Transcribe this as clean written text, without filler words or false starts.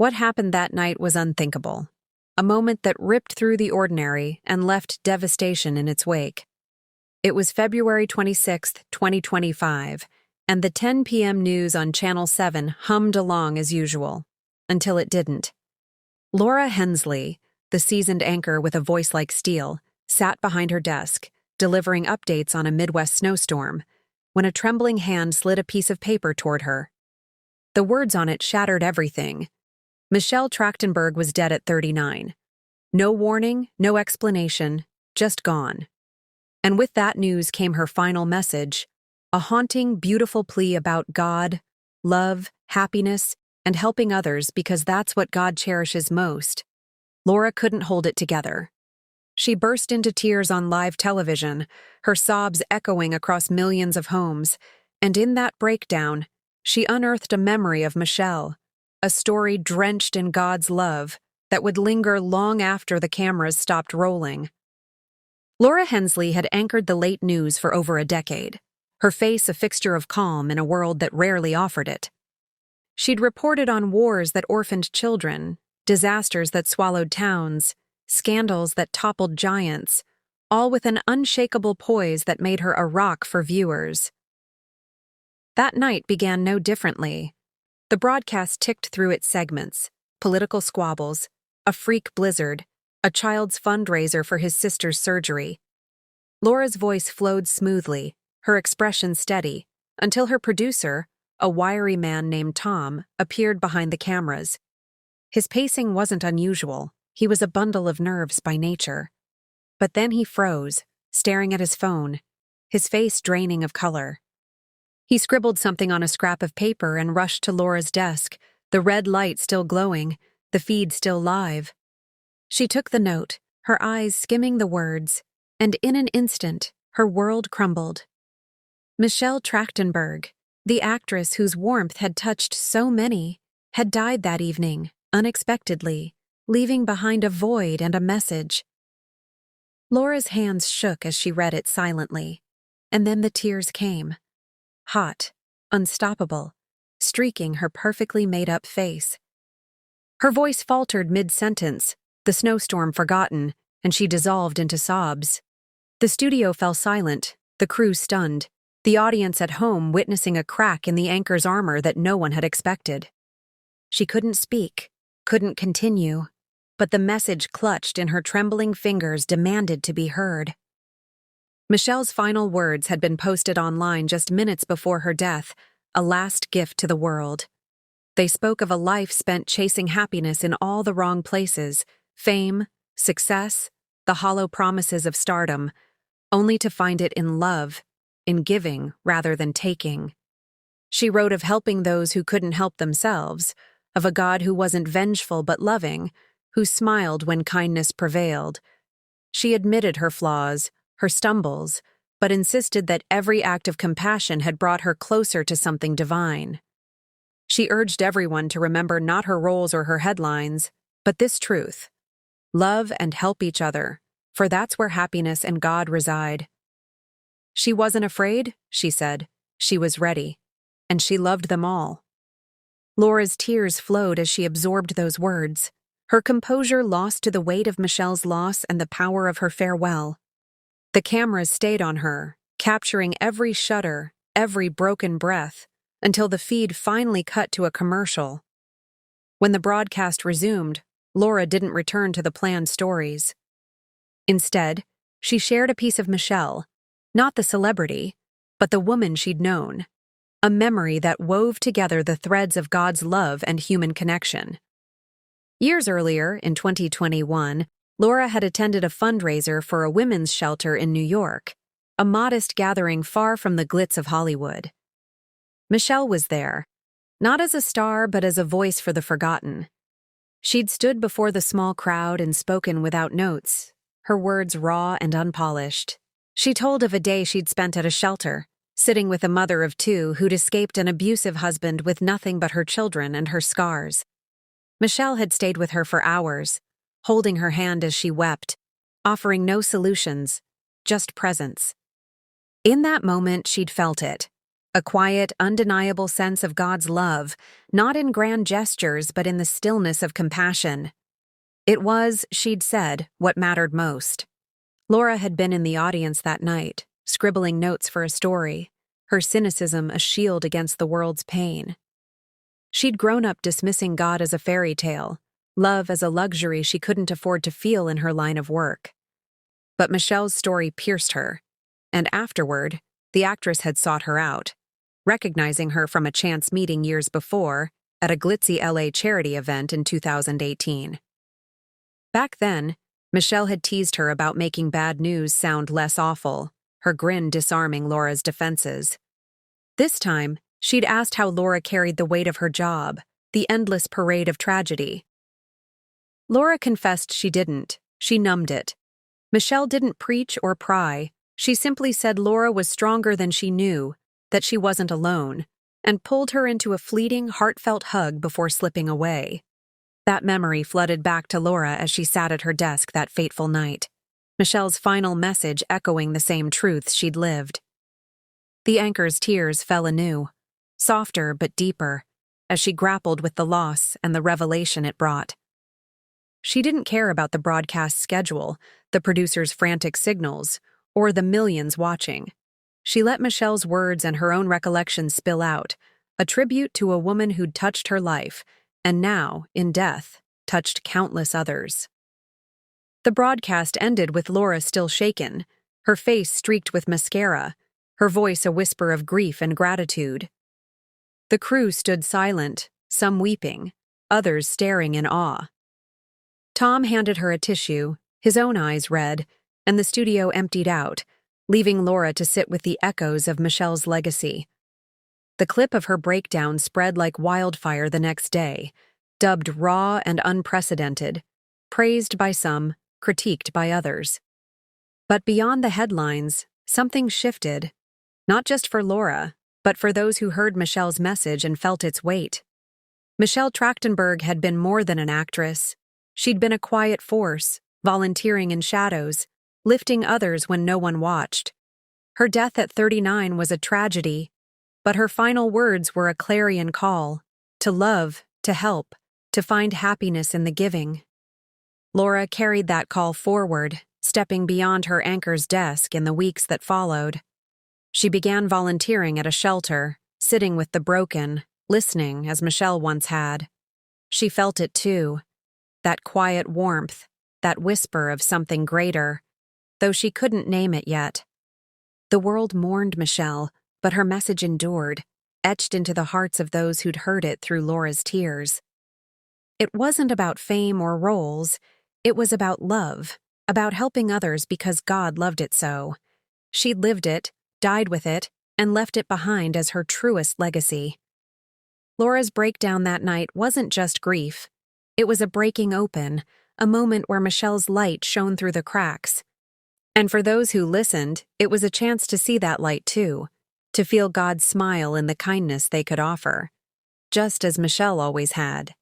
What happened that night was unthinkable. A moment that ripped through the ordinary and left devastation in its wake. It was February 26th, 2025, and the 10 p.m. news on Channel 7 hummed along as usual. Until it didn't. Laura Hensley, the seasoned anchor with a voice like steel, sat behind her desk, delivering updates on a Midwest snowstorm, when a trembling hand slid a piece of paper toward her. The words on it shattered everything. Michelle Trachtenberg was dead at 39. No warning, no explanation, just gone. And with that news came her final message, a haunting, beautiful plea about God, love, happiness, and helping others because that's what God cherishes most. Laura couldn't hold it together. She burst into tears on live television, her sobs echoing across millions of homes, and in that breakdown, she unearthed a memory of Michelle, a story drenched in God's love that would linger long after the cameras stopped rolling. Laura Hensley had anchored the late news for over a decade, her face a fixture of calm in a world that rarely offered it. She'd reported on wars that orphaned children, disasters that swallowed towns, scandals that toppled giants, all with an unshakable poise that made her a rock for viewers. That night began no differently. The broadcast ticked through its segments, political squabbles, a freak blizzard, a child's fundraiser for his sister's surgery. Laura's voice flowed smoothly, her expression steady, until her producer, a wiry man named Tom, appeared behind the cameras. His pacing wasn't unusual. He was a bundle of nerves by nature. But then he froze, staring at his phone, his face draining of color. He scribbled something on a scrap of paper and rushed to Laura's desk, the red light still glowing, the feed still live. She took the note, her eyes skimming the words, and in an instant, her world crumbled. Michelle Trachtenberg, the actress whose warmth had touched so many, had died that evening, unexpectedly, leaving behind a void and a message. Laura's hands shook as she read it silently, and then the tears came. Hot, unstoppable, streaking her perfectly made-up face. Her voice faltered mid-sentence, the snowstorm forgotten, and she dissolved into sobs. The studio fell silent, the crew stunned, the audience at home witnessing a crack in the anchor's armor that no one had expected. She couldn't speak, couldn't continue, but the message clutched in her trembling fingers demanded to be heard. Michelle's final words had been posted online just minutes before her death, a last gift to the world. They spoke of a life spent chasing happiness in all the wrong places, fame, success, the hollow promises of stardom, only to find it in love, in giving rather than taking. She wrote of helping those who couldn't help themselves, of a God who wasn't vengeful but loving, who smiled when kindness prevailed. She admitted her flaws, her stumbles, but insisted that every act of compassion had brought her closer to something divine. She urged everyone to remember not her roles or her headlines, but this truth: love and help each other, for that's where happiness and God reside. She wasn't afraid, she said. She was ready, and she loved them all. Laura's tears flowed as she absorbed those words, her composure lost to the weight of Michelle's loss and the power of her farewell. The cameras stayed on her, capturing every shudder, every broken breath, until the feed finally cut to a commercial. When the broadcast resumed, Laura didn't return to the planned stories. Instead, she shared a piece of Michelle, not the celebrity, but the woman she'd known, a memory that wove together the threads of God's love and human connection. Years earlier, in 2021, Laura had attended a fundraiser for a women's shelter in New York, a modest gathering far from the glitz of Hollywood. Michelle was there, not as a star but as a voice for the forgotten. She'd stood before the small crowd and spoken without notes, her words raw and unpolished. She told of a day she'd spent at a shelter, sitting with a mother of two who'd escaped an abusive husband with nothing but her children and her scars. Michelle had stayed with her for hours, holding her hand as she wept, offering no solutions, just presence. In that moment, she'd felt it. a quiet, undeniable sense of God's love, not in grand gestures but in the stillness of compassion. It was, she'd said, what mattered most. Laura had been in the audience that night, scribbling notes for a story, her cynicism a shield against the world's pain. She'd grown up dismissing God as a fairy tale, love as a luxury she couldn't afford to feel in her line of work. But Michelle's story pierced her, and afterward, the actress had sought her out, recognizing her from a chance meeting years before at a glitzy LA charity event in 2018. Back then, Michelle had teased her about making bad news sound less awful, her grin disarming Laura's defenses. This time, she'd asked how Laura carried the weight of her job, the endless parade of tragedy. Laura confessed she didn't. She numbed it. Michelle didn't preach or pry. She simply said Laura was stronger than she knew, that she wasn't alone, and pulled her into a fleeting, heartfelt hug before slipping away. That memory flooded back to Laura as she sat at her desk that fateful night, Michelle's final message echoing the same truths she'd lived. The anchor's tears fell anew, softer but deeper, as she grappled with the loss and the revelation it brought. She didn't care about the broadcast schedule, the producer's frantic signals, or the millions watching. She let Michelle's words and her own recollections spill out, a tribute to a woman who'd touched her life, and now, in death, touched countless others. The broadcast ended with Laura still shaken, her face streaked with mascara, her voice a whisper of grief and gratitude. The crew stood silent, some weeping, others staring in awe. Tom handed her a tissue, his own eyes red, and the studio emptied out, leaving Laura to sit with the echoes of Michelle's legacy. The clip of her breakdown spread like wildfire the next day, dubbed raw and unprecedented, praised by some, critiqued by others. But beyond the headlines, something shifted, not just for Laura, but for those who heard Michelle's message and felt its weight. Michelle Trachtenberg had been more than an actress. She'd been a quiet force, volunteering in shadows, lifting others when no one watched. Her death at 39 was a tragedy, but her final words were a clarion call, to love, to help, to find happiness in the giving. Laura carried that call forward, stepping beyond her anchor's desk in the weeks that followed. She began volunteering at a shelter, sitting with the broken, listening as Michelle once had. She felt it too, that quiet warmth, that whisper of something greater, though she couldn't name it yet. The world mourned Michelle, but her message endured, etched into the hearts of those who'd heard it through Laura's tears. It wasn't about fame or roles, it was about love, about helping others because God loved it so. She'd lived it, died with it, and left it behind as her truest legacy. Laura's breakdown that night wasn't just grief. It was a breaking open, a moment where Michelle's light shone through the cracks. And for those who listened, it was a chance to see that light too, to feel God's smile in the kindness they could offer, just as Michelle always had.